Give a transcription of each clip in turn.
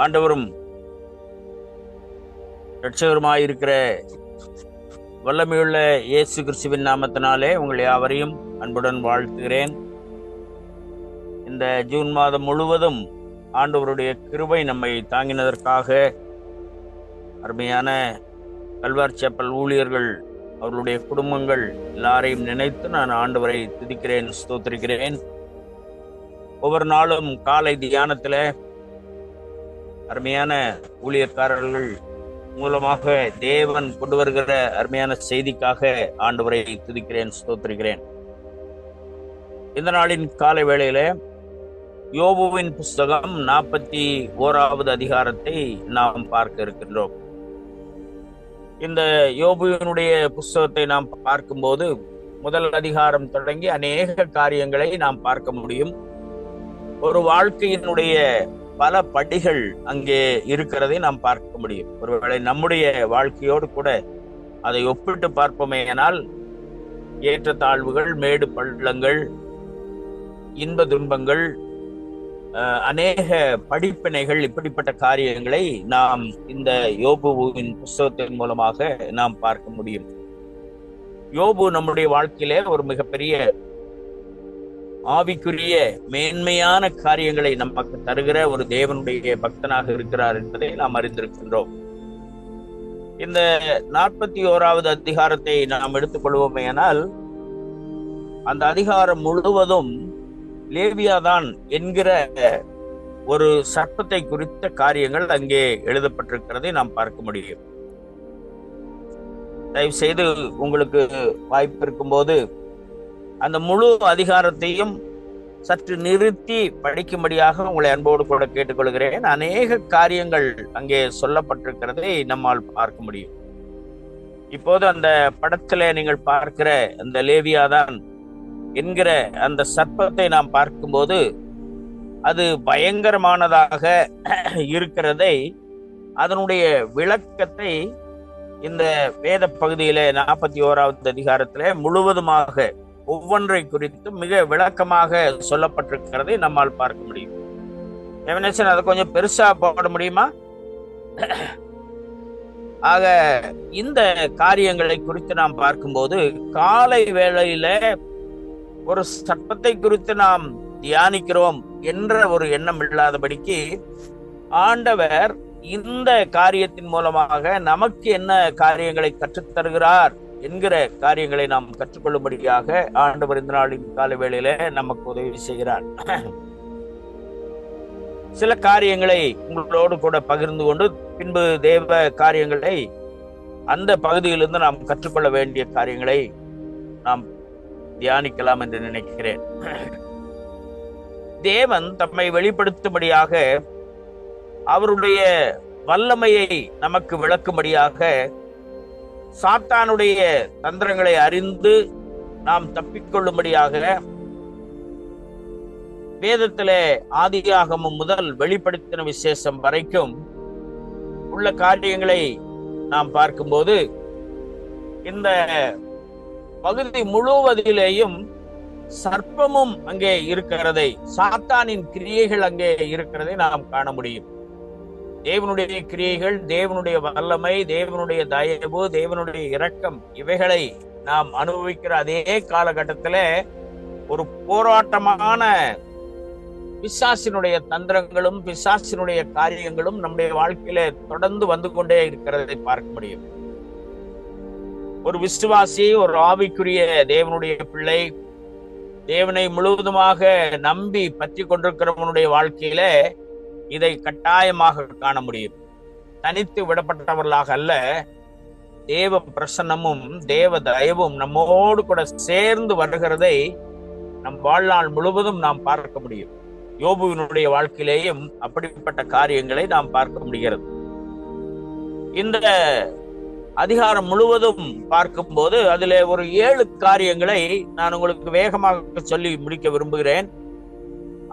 ஆண்டவரும் இரட்சகருமாயிருக்கிற வல்லமையுள்ள இயேசு கிறிஸ்துவின் நாமத்தினாலே உங்கள் யாவரையும் அன்புடன் வாழ்த்துகிறேன். இந்த ஜூன் மாதம் முழுவதும் ஆண்டவருடைய கிருபை நம்மை தாங்கினதற்காக அருமையான கல்வார் சேப்பல் ஊழியர்கள், அவர்களுடைய குடும்பங்கள் எல்லாரையும் நினைத்து நான் ஆண்டவரை துதிக்கிறேன், ஸ்தோத்திரிக்கிறேன். ஒவ்வொரு நாளும் காலை தியானத்தில் அருமையான ஊழியக்காரர்கள் மூலமாக தேவன் கொண்டு வருகிற அருமையான செய்திக்காக ஆண்டவரை துதிக்கிறேன், ஸ்தோத்திரிக்கிறேன். இந்த நாளின் காலை வேளையில யோபுவின் புஸ்தகம் 41வது அதிகாரத்தை நாம் பார்க்க இருக்கின்றோம். இந்த யோபுவினுடைய புஸ்தகத்தை நாம் பார்க்கும்போது முதல் அதிகாரம் தொடங்கி அநேக காரியங்களை நாம் பார்க்க முடியும். ஒரு வாழ்க்கையினுடைய பல படிகள் அங்கே இருக்கிறதை நாம் பார்க்க முடியும். ஒருவேளை நம்முடைய வாழ்க்கையோடு கூட அதை ஒப்பிட்டு பார்ப்போமேயானால் ஏற்றத்தாழ்வுகள், மேடு பள்ளங்கள், இன்ப துன்பங்கள், அநேக படிப்பினைகள், இப்படிப்பட்ட காரியங்களை நாம் இந்த யோபுவின் புஸ்தகத்தின் மூலமாக நாம் பார்க்க முடியும். யோபு நம்முடைய வாழ்க்கையிலே ஒரு மிகப்பெரிய ஆவிக்குரிய மேன்மையான காரியங்களை நமக்கு தருகிற ஒரு தேவனுடைய பக்தனாக இருக்கிறார் என்பதை நாம் அறிந்திருக்கின்றோம். இந்த 41வது அதிகாரத்தை நாம் எடுத்துக்கொள்வோமேயானால் அந்த அதிகாரம் முழுவதும் லேவியாதான் என்கிற ஒரு சர்ப்பத்தை குறித்த காரியங்கள் அங்கே எழுதப்பட்டிருக்கிறதை நாம் பார்க்க முடியும். தயவு செய்து உங்களுக்கு வாய்ப்பு இருக்கும்போது அந்த முழு அதிகாரத்தையும் சற்று நிறுத்தி படிக்கும்படியாக உங்களை அன்போடு கூட கேட்டுக்கொள்கிறேன். அநேக காரியங்கள் அங்கே சொல்லப்பட்டிருக்கிறதை நம்மால் பார்க்க முடியும். இப்போது அந்த படத்துல நீங்கள் பார்க்கிற அந்த லேவியாதான் என்கிற அந்த சர்ப்பத்தை நாம் பார்க்கும்போது அது பயங்கரமானதாக இருக்கிறதை, அதனுடைய விளக்கத்தை இந்த வேத பகுதியில 41வது அதிகாரத்துல முழுவதுமாக ஒவ்வொன்றை குறித்து மிக விளக்கமாக சொல்லப்பட்டிருக்கிறதை நம்மால் பார்க்க முடியும். எவனேசன் அதை கொஞ்சம் பெருசா போட முடியுமா? ஆக இந்த காரியங்களை குறித்து நாம் பார்க்கும்போது காலை வேளையில ஒரு சர்ப்பத்தை குறித்து நாம் தியானிக்கிறோம் என்ற ஒரு எண்ணம் இல்லாதபடிக்கு ஆண்டவர் இந்த காரியத்தின் மூலமாக நமக்கு என்ன காரியங்களை கற்றுத்தருகிறார் என்கிற காரியங்களை நாம் கற்றுக்கொள்ளும்படியாக ஆண்டவர் இந்த நாளின் கால வேளையில நமக்கு உதவி செய்கிறார். சில காரியங்களை உங்களோடு கூட பகிர்ந்து கொண்டு பின்பு தேவ காரியங்களை, அந்த பகுதியிலிருந்து நாம் கற்றுக்கொள்ள வேண்டிய காரியங்களை நாம் தியானிக்கலாம் என்று நினைக்கிறேன். தேவன் தம்மை வெளிப்படுத்தும்படியாக, அவருடைய வல்லமையை நமக்கு விளக்கும்படியாக, சாத்தானுடைய தந்திரங்களை அறிந்து நாம் தப்பிக்கொள்ளும்படியாக வேதத்திலே ஆதியாகமம் முதல் வெளிப்படுத்தின விசேஷம் வரைக்கும் உள்ள காரியங்களை நாம் பார்க்கும்போது இந்த பகுதி முழுவதிலேயும் சர்ப்பமும் அங்கே இருக்கிறதை, சாத்தானின் கிரியைகள் அங்கே இருக்கிறதை நாம் காண முடியும். தேவனுடைய கிரியைகள், தேவனுடைய வல்லமை, தேவனுடைய தயவு, தேவனுடைய இரக்கம், இவைகளை நாம் அனுபவிக்கிற அதே காலகட்டத்தில ஒரு போராட்டமான பிசாசினுடைய தந்திரங்களும் பிசாசினுடைய காரியங்களும் நம்முடைய வாழ்க்கையில தொடர்ந்து வந்து கொண்டே இருக்கிறதை பார்க்க முடியும். ஒரு விசுவாசி, ஒரு ஆவிக்குரிய தேவனுடைய பிள்ளை, தேவனை முழுவதுமாக நம்பி பற்றி கொண்டிருக்கிறவனுடைய வாழ்க்கையில இதை கட்டாயமாக காண முடியும். தனித்து விடப்பட்டவர்களாக அல்ல, தேவ பிரசன்னமும் தேவ தயவும் நம்மோடு கூட சேர்ந்து வருகிறதை நம் வாழ்நாள் முழுவதும் நாம் பார்க்க முடியும். யோபுவினுடைய வாழ்க்கையிலேயும் அப்படிப்பட்ட காரியங்களை நாம் பார்க்க முடிகிறது. இந்த அதிகாரம் முழுவதும் பார்க்கும்போது அதிலே ஒரு 7 காரியங்களை நான் உங்களுக்கு வேகமாக சொல்லி முடிக்க விரும்புகிறேன்.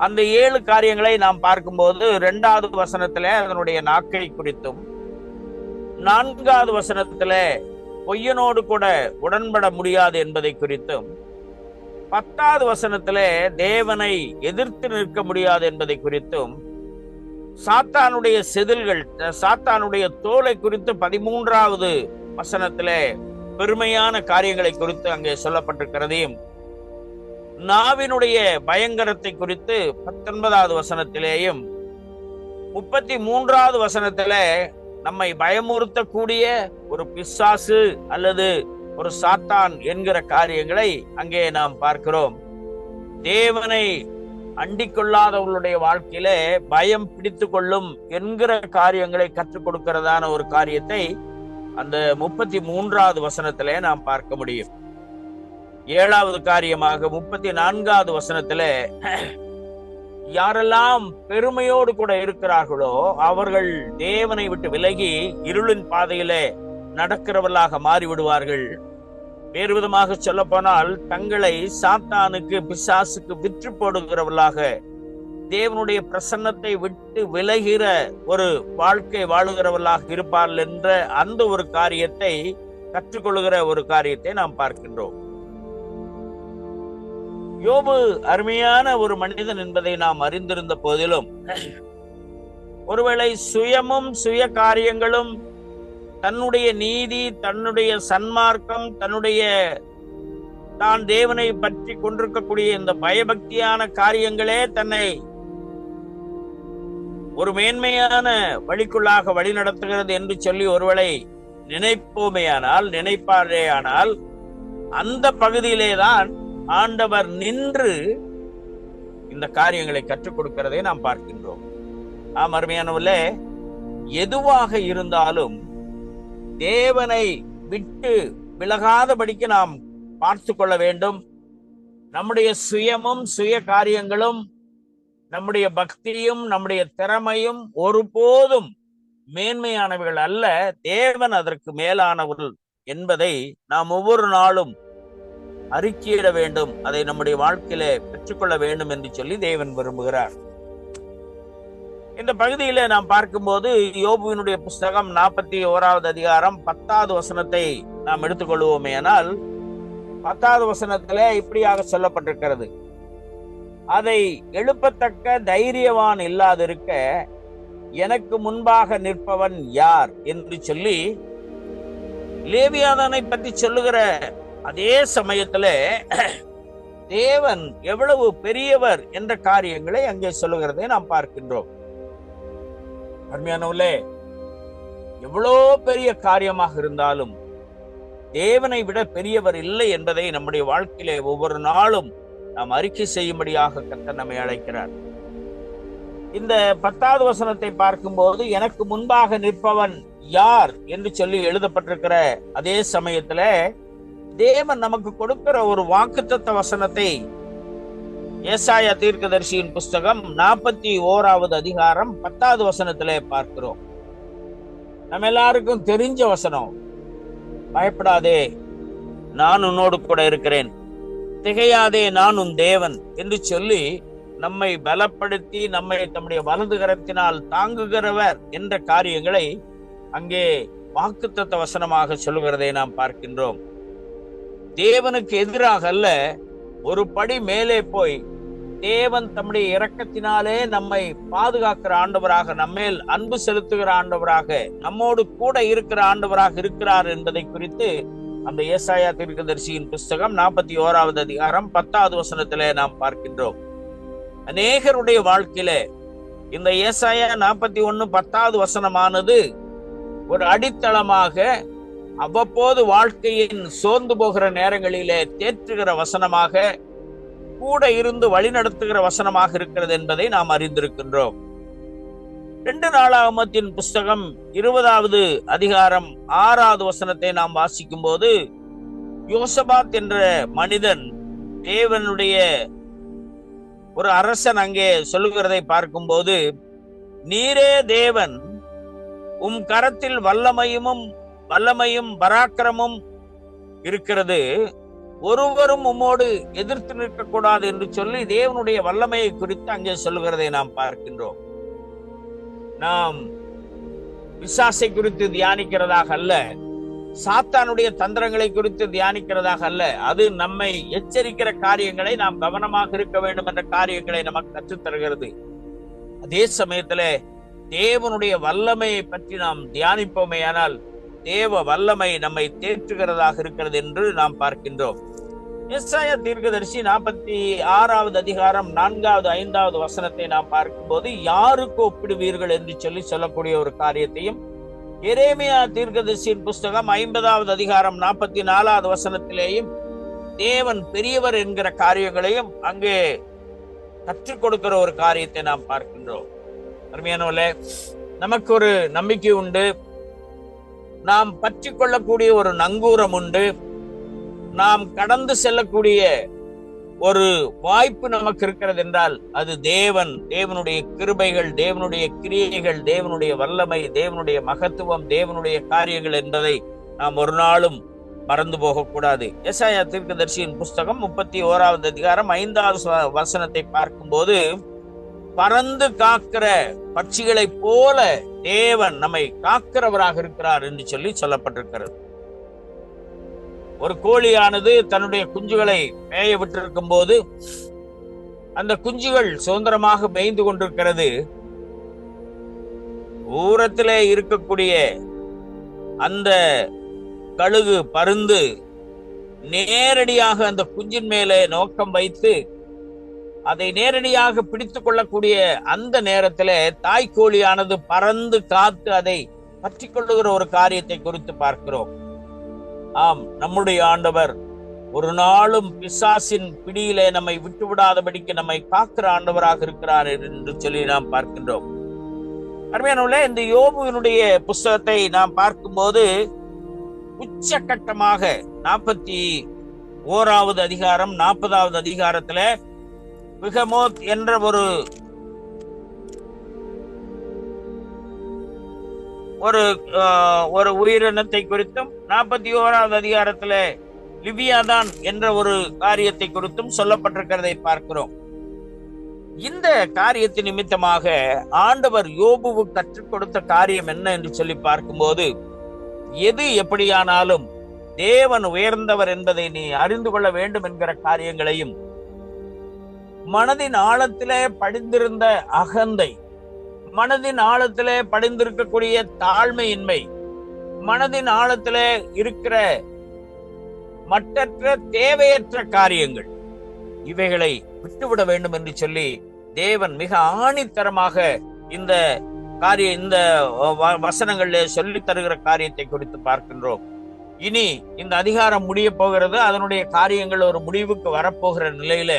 அந்த 7 காரியங்களை நாம் பார்க்கும்போது 2வது வசனத்திலே அதனுடைய நாக்கை குறித்தும், 4வது வசனத்திலே பொய்யனோடு கூட உடன்பட முடியாது என்பதை குறித்தும், 10வது வசனத்திலே தேவனை எதிர்த்து நிற்க முடியாது என்பதை குறித்தும், சாத்தானுடைய செதில்கள், சாத்தானுடைய தோலை குறித்து 13வது வசனத்திலே பெருமையான காரியங்களை குறித்து அங்கே சொல்லப்பட்டிருக்கிறதையும், நாவினுடைய பயங்கரத்தை குறித்து 19வது வசனத்திலேயும், 33வது வசனத்திலே நம்மை பயமுறுத்தக்கூடிய ஒரு பிசாசு அல்லது ஒரு சாத்தான் என்கிற காரியங்களை அங்கே நாம் பார்க்கிறோம். தேவனை அண்டிக் கொள்ளாதவர்களுடைய வாழ்க்கையில பயம் பிடித்து கொள்ளும் என்கிற காரியங்களை கற்றுக் கொடுக்கிறதான ஒரு காரியத்தை அந்த 33வது வசனத்திலே நாம் பார்க்க முடியும். 7வது காரியமாக 34வது வசனத்திலே, யாரெல்லாம் பெருமையோடு கூட இருக்கிறார்களோ அவர்கள் தேவனை விட்டு விலகி இருளின் பாதையிலே நடக்கிறவர்களாக மாறிவிடுவார்கள். வேறு விதமாக சொல்ல போனால், தங்களை சாத்தானுக்கு, பிசாசுக்கு விற்று போடுகிறவர்களாக, தேவனுடைய பிரசன்னத்தை விட்டு விலகிற ஒரு வாழ்க்கை வாழுகிறவர்களாக இருப்பார்கள் என்ற அந்த ஒரு காரியத்தை கற்றுக்கொள்கிற ஒரு காரியத்தை நாம் பார்க்கின்றோம். யோபு அருமையான ஒரு மனிதன் என்பதை நாம் அறிந்திருந்த போதிலும், ஒருவேளை சுயமும் சுய காரியங்களும், தன்னுடைய நீதி, தன்னுடைய சன்மார்க்கம், தான் தேவனை பற்றி கொண்டிருக்கக்கூடிய இந்த பயபக்தியான காரியங்களே தன்னை ஒரு மேன்மையான வழிக்குள்ளாக வழி நடத்துகிறது என்று சொல்லி ஒருவேளை நினைப்பாரேயானால், அந்த பகுதியிலேதான் ஆண்டவர் நின்று இந்த காரியங்களை கற்றுக் கொடுக்கிறதை நாம் பார்க்கின்றோம். ஆம் அருமையானவர்களே, எதுவாக இருந்தாலும் தேவனை விட்டு விலகாதபடிக்கு நாம் பார்த்து கொள்ள வேண்டும். நம்முடைய சுயமும் சுய காரியங்களும், நம்முடைய பக்தியும் நம்முடைய திறமையும் ஒருபோதும் மேன்மையானவர்கள் அல்ல. தேவன் அதற்கு மேலானவர்கள் என்பதை நாம் ஒவ்வொரு நாளும் அறிக்கையிட வேண்டும். அதை நம்முடைய வாழ்க்கையில பெற்றுக்கொள்ள வேண்டும் என்று சொல்லி தேவன் விரும்புகிறார். இந்த பகுதியில நாம் பார்க்கும்போது, யோபுவினுடைய புஸ்தகம் 41வது அதிகாரம் 10வது வசனத்தை நாம் எடுத்துக்கொள்வோமே ஆனால், 10வது வசனத்திலே இப்படியாக சொல்லப்பட்டிருக்கிறது: அதை எழுப்பத்தக்க தைரியவான் இல்லாதிருக்க எனக்கு முன்பாக நிற்பவன் யார் என்று சொல்லி லேவியாதானை பற்றி சொல்லுகிற அதே சமயத்துல தேவன் எவ்வளவு பெரியவர் என்ற காரியங்களை அங்கே சொல்லுகிறதை நாம் பார்க்கின்றோம். அருமையானவர்களே, எவ்வளோ பெரிய காரியமாக இருந்தாலும் தேவனை விட பெரியவர் இல்லை என்பதை நம்முடைய வாழ்க்கையிலே ஒவ்வொரு நாளும் நாம் அறிக்கை செய்யும்படியாக கர்த்தர் நம்மை அழைக்கிறார். இந்த 10வது வசனத்தை பார்க்கும்போது, எனக்கு முன்பாக நிற்பவன் யார் என்று சொல்லி எழுதப்பட்டிருக்கிற அதே சமயத்துல தேவன் நமக்கு கொடுக்கிற ஒரு வாக்குத்தத்த வசனத்தை ஏசாயா தீர்க்கதரிசியின் புஸ்தகம் 41வது அதிகாரம் 10வது வசனத்திலே பார்க்கிறோம். நம்ம எல்லாருக்கும் தெரிஞ்ச வசனம்: பயப்படாதே, நான் உன்னோடு கூட இருக்கிறேன், திகையாதே, நான் உன் தேவன் என்று சொல்லி நம்மை பலப்படுத்தி நம்மை தம்முடைய வலது கரத்தினால் தாங்குகிறவர் என்ற காரியங்களை அங்கே வாக்குத்தத்த வசனமாக சொல்லுகிறதை நாம் பார்க்கின்றோம். தேவனுக்கு எதிராக அல்ல, ஒரு படி மேலே போய் தேவன் தம்முடைய இரக்கத்தினாலே நம்மை பாதுகாக்கிற ஆண்டவராக, நம்மேல் அன்பு செலுத்துகிற ஆண்டவராக, நம்மோடு கூட இருக்கிற ஆண்டவராக இருக்கிறார் என்பதை குறித்து அந்த ஏசாயா தீர்க்கதரிசியின் புஸ்தகம் 41வது அதிகாரம் 10வது வசனத்திலே நாம் பார்க்கின்றோம். அநேகருடைய வாழ்க்கையில இந்த ஏசாயா 41 10வது வசனமானது ஒரு அடித்தளமாக, அவ்வப்போது வாழ்க்கையின் சோர்ந்து போகிற நேரங்களிலே தேற்றுகிற வசனமாக, கூட இருந்து வழிநடத்துகிற வசனமாக இருக்கிறது என்பதை நாம் அறிந்திருக்கின்றோம். 2 நாளாகமத்தின் புஸ்தகம் 20வது அதிகாரம் 6வது வசனத்தை நாம் வாசிக்கும் போது, யோசபாத் என்ற மனிதன், தேவனுடைய ஒரு அரசன் அங்கே சொல்லுகிறதை பார்க்கும்போது, நீரே தேவன், உம் கரத்தில் வல்லமையும் பராக்கிரமும் இருக்கிறது, ஒருவரும் உம்மோடு எதிர்த்து நிற்கக்கூடாது என்று சொல்லி தேவனுடைய வல்லமையை குறித்து அங்கே சொல்லுகிறதை நாம் பார்க்கின்றோம். நாம் பிசாசை குறித்து தியானிக்கிறதாக அல்ல, சாத்தானுடைய தந்திரங்களை குறித்து தியானிக்கிறதாக அல்ல, அது நம்மை எச்சரிக்கிற காரியங்களை நாம் கவனமாக இருக்க வேண்டும் என்ற காரியங்களை நமக்கு கற்றுத்தருகிறது. அதே சமயத்துல தேவனுடைய வல்லமையை பற்றி நாம் தியானிப்போமேயானால் தேவ வல்லமை நம்மை தேற்றுகிறதாக இருக்கிறது என்று நாம் பார்க்கின்றோம். எசாயா தீர்க்கதரிசி 46வது அதிகாரம் 4வது 5வது வசனத்தை நாம் பார்க்கும்போது யாருக்கு ஒப்பிடுவீர்கள் என்று சொல்லக்கூடிய ஒரு காரியத்தையும், எரேமியா தீர்க்கதரிசியின் புஸ்தகம் 50வது அதிகாரம் 44வது வசனத்திலேயும் தேவன் பெரியவர் என்கிற காரியங்களையும் அங்கே கற்றுக் கொடுக்கிற ஒரு காரியத்தை நாம் பார்க்கின்றோம். அருமையானவர்களே, நமக்கு ஒரு நம்பிக்கை உண்டு, நாம் பற்றி கொள்ளக்கூடிய ஒரு நங்கூரம் உண்டு, நாம் கடந்து செல்லக்கூடிய ஒரு வாய்ப்பு நமக்கு இருக்கிறது என்றால் அது தேவனுடைய கிருபைகள், தேவனுடைய கிரியைகள், தேவனுடைய வல்லமை, தேவனுடைய மகத்துவம், தேவனுடைய காரியங்கள் என்பதை நாம் ஒரு நாளும் மறந்து போகக்கூடாது. எசாயா தீர்க்கதரிசியின் புஸ்தகம் 31வது அதிகாரம் 5வது வசனத்தை பார்க்கும்போது, பறந்து காக்கிற பட்சிகளை போல தேவன் நம்மை காக்கிறவராக இருக்கிறார் என்று சொல்லப்பட்டிருக்கிறது. ஒரு கோழியானது தன்னுடைய குஞ்சுகளை மேய விட்டிருக்கும் போது அந்த குஞ்சுகள் சுதந்திரமாக மேய்ந்து கொண்டிருக்கிறது. தூரத்திலே இருக்கக்கூடிய அந்த கழுகு பருந்து நேரடியாக அந்த குஞ்சின் மேலே நோக்கம் வைத்து அதை நேரடியாக பிடித்துக் கொள்ளக்கூடிய அந்த நேரத்திலே தாய்க்கோழியானது பறந்து காத்து அதை பற்றி கொள்ளுகிற ஒரு காரியத்தை குறித்து பார்க்கிறோம். ஆம், நம்முடைய ஆண்டவர் ஒரு நாளும் பிசாசின் பிடியிலே நம்மை விட்டுவிடாதபடிக்கு நம்மை காக்கிற ஆண்டவராக இருக்கிறார் என்று சொல்லி நாம் பார்க்கின்றோம். அருமையானவர்களே, இந்த யோபுவினுடைய புஸ்தகத்தை நாம் பார்க்கும்போது உச்சகட்டமாக 41வது அதிகாரம் 40வது அதிகாரத்துல பிகமோத் என்ற ஒரு உயிரினத்தை குறித்தும் 41வது அதிகாரத்துல லிபியாதான் என்ற ஒரு காரியத்தை குறித்தும் சொல்லப்பட்டிருக்கிறதை பார்க்கிறோம். இந்த காரியத்தின் நிமித்தமாக ஆண்டவர் யோபுவுக்கு கற்றுக் கொடுத்த காரியம் என்ன என்று சொல்லி பார்க்கும்போது, எது எப்படியானாலும் தேவன் உயர்ந்தவர் என்பதை நீ அறிந்து கொள்ள வேண்டும் என்கிற காரியங்களையும், மனதின் ஆழத்திலே படிந்திருந்த அகந்தை, மனதின் ஆழத்திலே படிந்திருக்கக்கூடிய தாழ்மையின்மை, மனதின் ஆழத்திலே இருக்கிற மற்றற்ற தேவையற்ற காரியங்கள், இவைகளை விட்டுவிட வேண்டும் என்று சொல்லி தேவன் மிக ஆணித்தரமாக இந்த வசனங்களிலே சொல்லி தருகிற காரியத்தை குறித்து பார்க்கின்றோம். இனி இந்த அதிகாரம் முடிய போகிறது, அதனுடைய காரியங்கள் ஒரு முடிவுக்கு வரப்போகிற நிலையில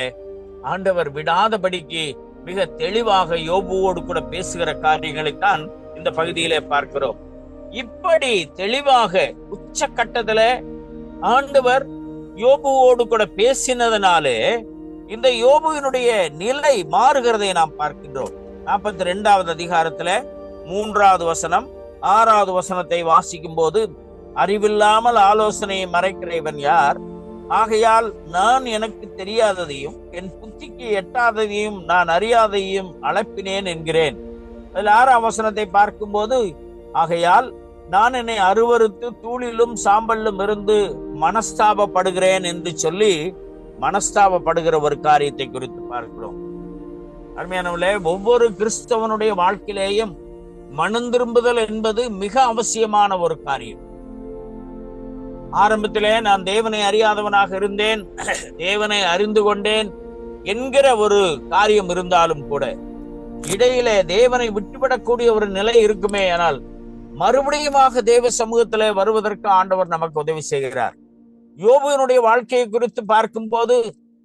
ஆண்டவர் விடாதபடிக்கு மிக தெளிவாக யோபுவோடு கூட பேசுகிற காரியங்களைத்தான் இந்த பகுதியிலே பார்க்கிறோம். இப்படி தெளிவாக உச்சகட்டத்துல ஆண்டவர் யோபுவோடு கூட பேசினதனாலே இந்த யோபுவினுடைய நிலை மாறுகிறதை நாம் பார்க்கின்றோம். 42வது அதிகாரத்துல 3வது வசனம் 6வது வசனத்தை வாசிக்கும் போது, அறிவில்லாமல் ஆலோசனையை மறைக்கிற இவன் யார்? ஆகையால் நான் எனக்கு தெரியாததையும் என் புத்திக்கு எட்டாததையும் நான் அறியாதையும் அழைப்பினேன் என்கிறேன். அதில் 6ஆம் வசனத்தை பார்க்கும்போது, ஆகையால் நான் என்னை அருவருத்து தூளிலும் சாம்பலும் இருந்து மனஸ்தாபப்படுகிறேன் என்று சொல்லி மனஸ்தாபப்படுகிற ஒரு காரியத்தை குறித்து பார்க்கிறோம். அருமையானவர்களே, ஒவ்வொரு கிறிஸ்தவனுடைய வாழ்க்கையிலேயும் மனம் திரும்புதல் என்பது மிக அவசியமான ஒரு காரியம். ஆரம்பத்திலே நான் தேவனை அறியாதவனாக இருந்தேன், தேவனை அறிந்து கொண்டேன் என்கிற ஒரு காரியம் இருந்தாலும் கூட இடையிலே தேவனை விட்டுவிடக்கூடிய ஒரு நிலை இருக்குமே. ஆனால் மறுபடியுமாக தேவ சமூகத்திலே வருவதற்கு ஆண்டவர் நமக்கு உதவி செய்கிறார். யோபுவினுடைய வாழ்க்கையை குறித்து பார்க்கும்போது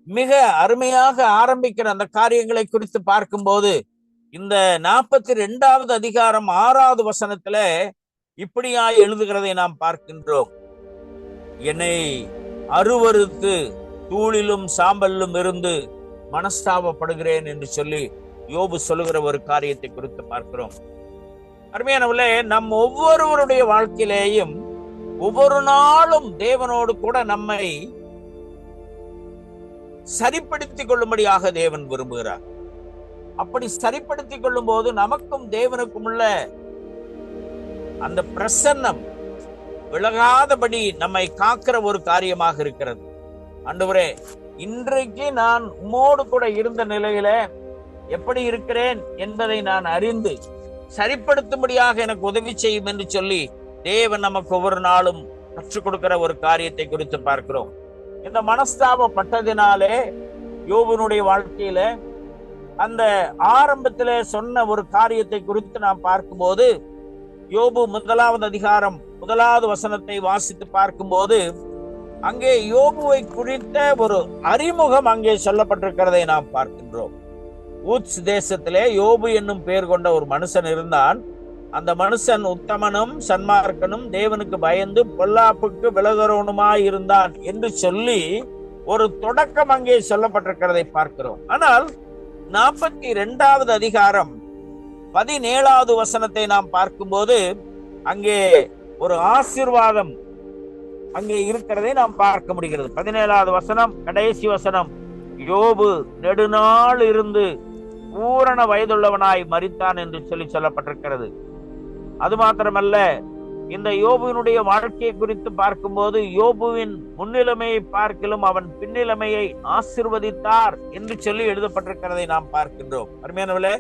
மிக அருமையாக ஆரம்பிக்கிற அந்த காரியங்களை குறித்து பார்க்கும்போது, இந்த 42வது அதிகாரம் 6வது வசனத்துல இப்படியாய் எழுதுகிறதை நாம் பார்க்கின்றோம். என்னை அருவருத்து தூளிலும் சாம்பலிலும் இருந்து மனஸ்தாபப்படுகிறேன் என்று சொல்லி யோபு சொல்லுகிற ஒரு காரியத்தை குறித்து பார்க்கிறோம். அருமையானவர்களே, நம் ஒவ்வொருவருடைய வாழ்க்கையிலேயும் ஒவ்வொரு நாளும் தேவனோடு கூட நம்மை சரிப்படுத்திக் கொள்ளும்படியாக தேவன் விரும்புகிறார். அப்படி சரிப்படுத்திக் கொள்ளும் போது நமக்கும் தேவனுக்கும் உள்ள அந்த பிரசன்னம் விலகாதபடி நம்மை காக்கிற ஒரு காரியமாக இருக்கிறது. ஆண்டவரே, இன்றைக்கு நான் உம்மோடு கூட இருந்த நிலையில எப்படி இருக்கிறேன் என்பதை நான் அறிந்து சரிப்படுத்தும்படியாக எனக்கு உதவி செய்யும் என்று சொல்லி தேவன் நமக்கு ஒவ்வொரு நாளும் கற்றுக் கொடுக்கிற ஒரு காரியத்தை குறித்து பார்க்கிறோம். இந்த மனஸ்தாபப்பட்டதினாலே யோபுனுடைய வாழ்க்கையில அந்த ஆரம்பத்தில சொன்ன ஒரு காரியத்தை குறித்து நாம் பார்க்கும்போது, யோபு 1வது அதிகாரம் 1வது வசனத்தை வாசித்து பார்க்கும்போது, அங்கே யோபுவை குறித்த ஒரு அறிமுகம் அங்கே சொல்லப்பட்டிருக்கிறதை நாம் பார்க்கின்றோம். ஊத்ஸ் தேசத்திலே யோபு என்னும் பெயர் கொண்ட ஒரு மனுஷன் இருந்தான். அந்த மனுஷன் உத்தமனும் சன்மார்க்கனும் தேவனுக்கு பயந்து பொல்லாப்புக்கு விலகுறவனுமாய் இருந்தான் என்று சொல்லி ஒரு தொடக்கம் அங்கே சொல்லப்பட்டிருக்கிறதை பார்க்கிறோம். ஆனால் 42வது அதிகாரம் 17வது வசனத்தை நாம் பார்க்கும்போது அங்கே ஒரு ஆசீர்வாதம் அங்கே இருக்கிறதை நாம் பார்க்க முடிகிறது. 17வது வசனம் கடைசி வசனம், யோபு நெடுநாள் இருந்து பூரண வயதுள்ளவனாய் மரித்தான் என்று சொல்லப்பட்டிருக்கிறது. அது மாத்திரமல்ல, இந்த யோபுவினுடைய வாழ்க்கையை குறித்து பார்க்கும்போது யோபுவின் முன்னிலைமையை பார்க்கிலும் அவன் பின்னிலைமையை ஆசீர்வதித்தார் என்று சொல்லி எழுதப்பட்டிருக்கிறதை நாம் பார்க்கின்றோம். அருமையானவர்களே,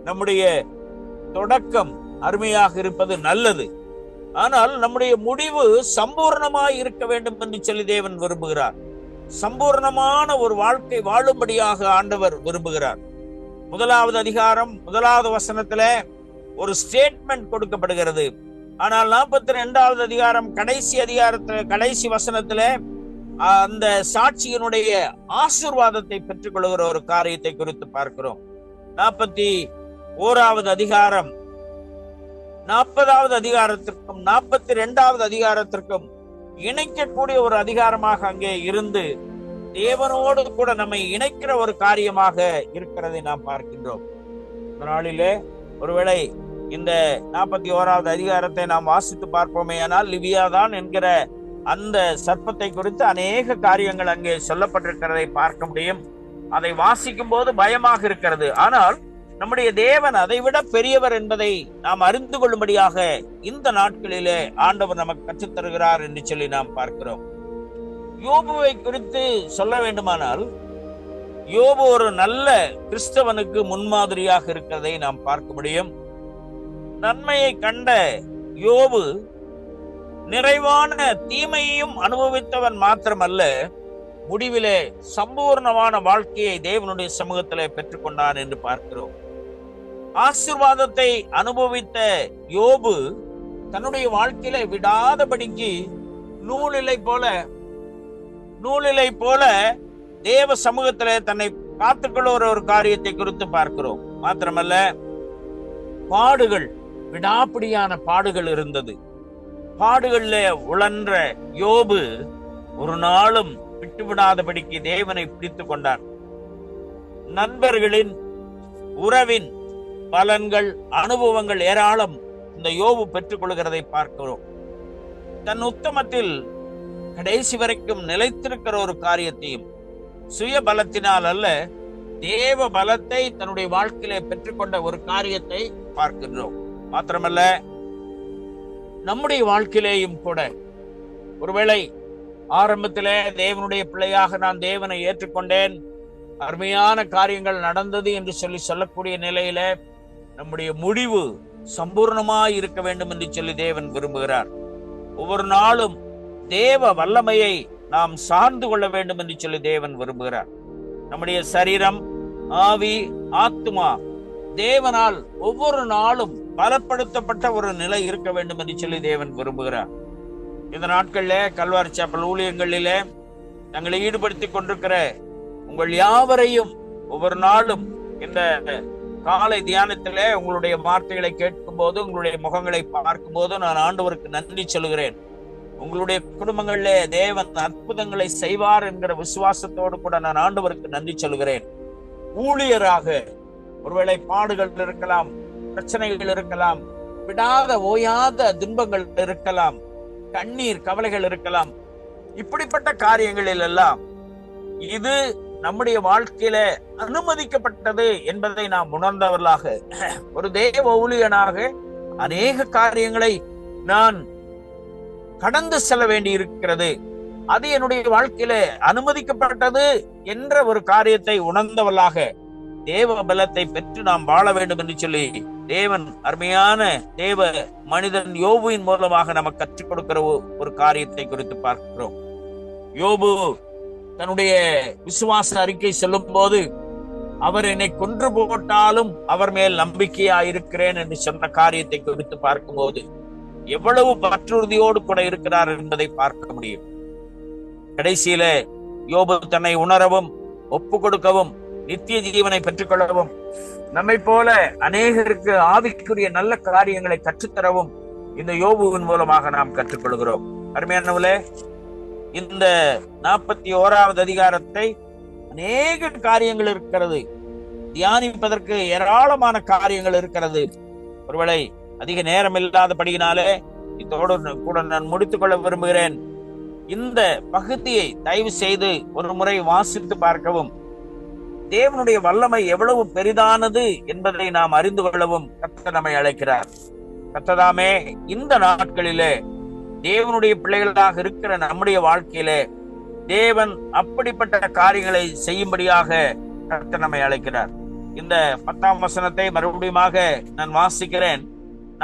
நம்முடைய தொடக்கம் அருமையாக இருப்பது நல்லது. ஆனால் நம்முடைய முடிவு சம்பூர்ணமாய் இருக்க வேண்டும் என்று சொல்லி தேவன் விரும்புகிறார். சம்பூர்ணமான ஒரு வாழ்க்கை வாழும்படியாக ஆண்டவர் விரும்புகிறார். 1வது அதிகாரம் 1வது வசனத்துல ஒரு ஸ்டேட்மெண்ட் கொடுக்கப்படுகிறது. ஆனால் 42வது அதிகாரம் கடைசி வசனத்துல அந்த சாட்சியினுடைய ஆசீர்வாதத்தை பெற்றுக் கொள்கிற ஒரு காரியத்தை குறித்து பார்க்கிறோம். 41வது அதிகாரம் 40வது அதிகாரத்திற்கும் 42வது அதிகாரத்திற்கும் இணைக்கக்கூடிய ஒரு அதிகாரமாக அங்கே இருந்து தேவனோடு கூட நம்மை இணைக்கிற ஒரு காரியமாக இருக்கிறதை நாம் பார்க்கின்றோம். இந்த நாளிலே ஒருவேளை இந்த 41வது அதிகாரத்தை நாம் வாசித்து பார்ப்போமே, ஆனால் லிவியாதான் என்கிற அந்த சர்ப்பத்தை குறித்து அநேக காரியங்கள் அங்கே சொல்லப்பட்டிருக்கிறதை பார்க்க முடியும். அதை வாசிக்கும் போது பயமாக இருக்கிறது. ஆனால் நம்முடைய தேவன் அதைவிட பெரியவர் என்பதை நாம் அறிந்து கொள்ளும்படியாக இந்த நாட்களிலே ஆண்டவர் நமக்கு கற்றுத் தருகிறார் என்று சொல்லி நாம் பார்க்கிறோம். யோபுவை குறித்து சொல்ல வேண்டுமானால், யோபு ஒரு நல்ல கிறிஸ்தவனுக்கு முன்மாதிரியாக இருக்கிறதை நாம் பார்க்க முடியும். நன்மையை கண்ட யோபு நிறைவான தீமையையும் அனுபவித்தவன் மாத்திரமல்ல, முடிவிலே சம்பூர்ணமான வாழ்க்கையை தேவனுடைய சமூகத்திலே பெற்றுக்கொண்டான் என்று பார்க்கிறோம். ஆசீர்வாதத்தை அனுபவித்த யோபு தன்னுடைய வாழ்க்கையில விடாதபடிக்கு நூலிலை போல தேவ சமூகத்திலே தன்னை காத்துக்கொள்ளுகிற ஒரு காரியத்தை குறித்து பார்க்கிறோம். மாத்திரமல்ல, பாடுகள், விடாப்பிடியான பாடுகள் இருந்தது. பாடுகள்ல உழன்ற யோபு ஒரு நாளும் விட்டுவிடாதபடிக்கு தேவனை பிடித்துக் கொண்டார். நண்பர்களின் உறவின் பலன்கள், அனுபவங்கள் ஏராளம் இந்த யோபு பெற்றுக் கொள்கிறதை பார்க்கிறோம். தன் உத்தமத்தில் கடைசி வரைக்கும் நிலைத்திருக்கிற ஒரு காரியத்தையும் சுய பலத்தினால் அல்ல, தேவ பலத்தை தன்னுடைய வாழ்க்கையிலே பெற்றுக்கொண்ட ஒரு காரியத்தை பார்க்கின்றோம். மாத்திரமல்ல, நம்முடைய வாழ்க்கையிலேயும் கூட ஒருவேளை ஆரம்பத்திலே தேவனுடைய பிள்ளையாக நான் தேவனை ஏற்றுக்கொண்டேன், அருமையான காரியங்கள் நடந்தது என்று சொல்லக்கூடிய நிலையில நம்முடைய முடிவு சம்பூர்ணமாய் இருக்க வேண்டும் என்று சொல்லி தேவன் விரும்புகிறார். ஒவ்வொரு நாளும் தேவ வல்லமையை நாம் சார்ந்து கொள்ள வேண்டும் என்று சொல்லி தேவன் விரும்புகிறார். நம்முடைய சரீரம், ஆவி, ஆத்துமா தேவனால் ஒவ்வொரு நாளும் பலப்படுத்தப்பட்ட ஒரு நிலை இருக்க வேண்டும் என்று சொல்லி தேவன் விரும்புகிறார். இந்த நாட்கள்ல கல்வாரி சாப்பல் ஊழியங்களிலே தங்களை ஈடுபடுத்திக் கொண்டிருக்கிற உங்கள் யாவரையும் ஒவ்வொரு நாளும் இந்த காலை தியானத்திலே உங்களுடைய வார்த்தைகளை கேட்கும் போது, உங்களுடைய முகங்களை பார்க்கும் போது நான் ஆண்டவருக்கு நன்றி சொல்கிறேன். உங்களுடைய குடும்பங்களிலே தேவன் அற்புதங்களை செய்வார் என்கிற விசுவாசத்தோடு கூட நான் ஆண்டவருக்கு நன்றி சொல்கிறேன். ஊழியராக ஒருவேளை பாடுகள் இருக்கலாம், பிரச்சனைகள் இருக்கலாம், விடாத ஓயாத துன்பங்கள் இருக்கலாம், கண்ணீர் கவலைகள் இருக்கலாம். இப்படிப்பட்ட காரியங்களில் எல்லாம் இது நம்முடைய வாழ்க்கையில அனுமதிக்கப்பட்டது என்பதை நாம் உணர்ந்தவர்களாக, ஒரு தேவ ஊழியனாக அநேக காரியங்களை நான் கடந்து செல்ல வேண்டி இருக்கிறது, அது என்னுடைய வாழ்க்கையில அனுமதிக்கப்பட்டது என்ற ஒரு காரியத்தை உணர்ந்தவர்களாக தேவ பலத்தை பெற்று நாம் வாழ வேண்டும் என்று சொல்லி தேவன் அருமையான தேவ மனிதன் யோபுவின் மூலமாக நமக்கு கற்றுக் கொடுக்கிற ஒரு காரியத்தை குறித்து பார்க்கிறோம். யோபு தன்னுடைய விசுவாச அறிக்கை சொல்லும் போது, அவர் என்னை கொன்று போட்டாலும் அவர் மேல் நம்பிக்கையா இருக்கிறேன் என்று சொன்ன காரியத்தை குறித்து பார்க்கும்போது எவ்வளவு பற்றுறுதியோடு கூட இருக்கிறார் என்பதை பார்க்க முடியும். கடைசியில யோபு தன்னை உணரவும், ஒப்பு கொடுக்கவும், நித்திய ஜீவனை பெற்றுக் கொள்ளவும், நம்மை போல அநேகருக்கு ஆவிக்குரிய நல்ல காரியங்களை கற்றுத்தரவும் இந்த யோபுவின் மூலமாக நாம் கற்றுக்கொள்கிறோம். அருமையானவர்களே, இந்த 41வது அதிகாரத்தை அநேக காரியங்கள் இருக்கிறது, தியானிப்பதற்கு ஏராளமான காரியங்கள் இருக்கிறது. ஒருவேளை அதிக நேரம் இல்லாதபடியினாலே இதோடு கூட நான் முடித்துக் கொள்ள விரும்புகிறேன். இந்த பகுதியை தயவு செய்து ஒரு முறை வாசித்து பார்க்கவும், தேவனுடைய வல்லமை எவ்வளவு பெரிதானது என்பதை நாம் அறிந்து கொள்ளவும் கர்த்தர் நம்மை அழைக்கிறார். கர்த்ததாமே இந்த நாட்களிலே தேவனுடைய பிள்ளைகளாக இருக்கிற நம்முடைய வாழ்க்கையிலே தேவன் அப்படிப்பட்ட காரியங்களை செய்யும்படியாக கர்த்தர் நம்மை அழைக்கிறார். இந்த 10ஆம் வசனத்தை மறுபடியுமாக நான் வாசிக்கிறேன்.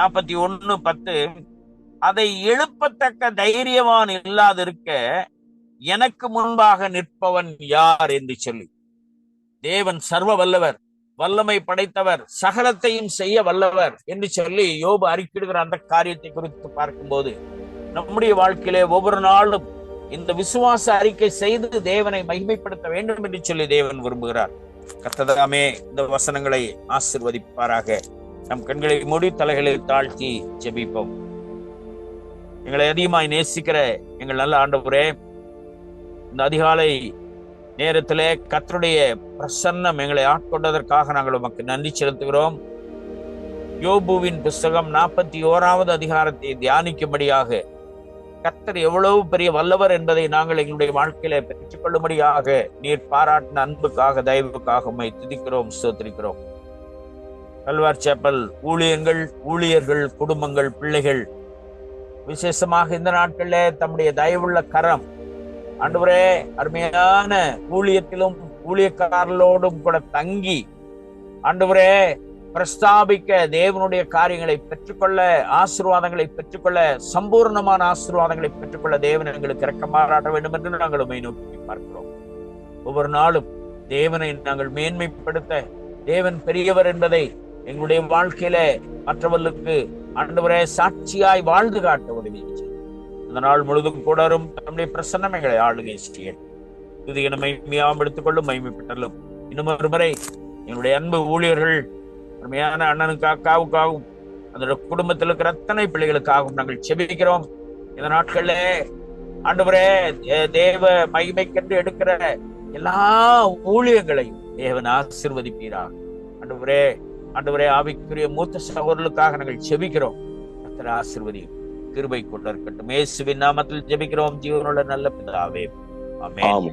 41:10, அதை எழுப்பத்தக்க தைரியவான் இல்லாதிருக்க எனக்கு முன்பாக நிற்பவன் யார் என்று சொல்லி, தேவன் சர்வ வல்லவர், வல்லமை படைத்தவர், சகலத்தையும் செய்ய வல்லவர் என்று சொல்லி யோபு அறிக்கிடுகிற அந்த காரியத்தை குறித்து பார்க்கும்போது, நம்முடைய வாழ்க்கையிலே ஒவ்வொரு நாளும் இந்த விசுவாச அறிக்கை செய்து தேவனை மகிமைப்படுத்த வேண்டும் என்று சொல்லி தேவன் விரும்புகிறார். கர்த்ததாமே இந்த வசனங்களை ஆசீர்வதிப்பாராக. நம் கண்களை மூடி தலைகளை தாழ்த்தி ஜெபிப்போம். எங்களை அதிகமாய் நேசிக்கிற எங்கள் நல்ல ஆண்டவரே, இந்த அதிகாலை நேரத்திலே கர்த்தருடைய பிரசன்னம் எங்களை ஆட்கொண்டதற்காக நாங்கள் உமக்கு நன்றி செலுத்துகிறோம். யோபுவின் புஸ்தகம் 41வது அதிகாரத்தை தியானிக்கும்படியாக கர்த்தர் எவ்வளவு பெரிய வல்லவர் என்பதை நாங்கள் எங்களுடைய வாழ்க்கையில பெற்றுக் கொள்ளும்படியாக நீர் பாராட்டின அன்புக்காக, தயவுக்காக உம்மை துதிக்கிறோம், ஸ்தோத்திரிக்கிறோம். கல்வார் சேப்பல் ஊழியர்கள், குடும்பங்கள், பிள்ளைகள் விசேஷமாக இந்த நாட்கள்ல தம்முடைய தயவுள்ள கரம் ஆண்டவரே அருமையான ஊழியத்திலும் ஊழியக்காரர்களோடும் கூட தங்கி ஆண்டவரே பிரஸ்தாபிக்க, தேவனுடைய காரியங்களை பெற்றுக்கொள்ள, ஆசீர்வாதங்களை பெற்றுக்கொள்ள, சம்பூர்ணமான ஆசீர்வாதங்களை பெற்றுக்கொள்ள தேவன் எங்களுக்கு இரக்கம் பாராட்ட வேண்டும் என்று நாங்கள் உம்மை நோக்கி பார்க்கிறோம். ஒவ்வொரு நாளும் தேவனை நாங்கள் மேன்மைப்படுத்த, தேவன் பெரியவர் என்பதை எங்களுடைய வாழ்க்கையில மற்றவர்களுக்கு ஆண்டவரே சாட்சியாய் வாழ்ந்து காட்ட உதவி செய்யும். இந்த நாள் முழுதும் கூடரும் நம்முடைய பிரசன்னம் எங்களை ஆளுகை செய்ய இது என மைமையாம் எடுத்துக்கொள்ளும், மகிமைப்பட்டாலும் இன்னும் ஒரு முறை எங்களுடைய அன்பு ஊழியர்கள், அருமையான அண்ணனுக்கு அக்காவுக்காகவும் அந்த குடும்பத்தில் இருக்கிற அத்தனை பிள்ளைகளுக்காகவும் நாங்கள் செபிக்கிறோம். இந்த நாட்கள்ல ஆண்டவரே தேவ மகிமைக்கென்று எடுக்கிற எல்லா ஊழியங்களையும் தேவன் ஆசீர்வதிப்பீராக. ஆண்டவரே ஆவிக்குரிய மூத்த சகோதரர்களுக்காக நாங்கள் செபிக்கிறோம். கர்த்தர் ஆசீர்வதியும், கிருபை கொண்டு இருக்கட்டும். இயேசுவின் நாமத்தில் ஜெபிக்கிறோம் ஜீவனுள்ள நல்ல பிதாவே, ஆமென்.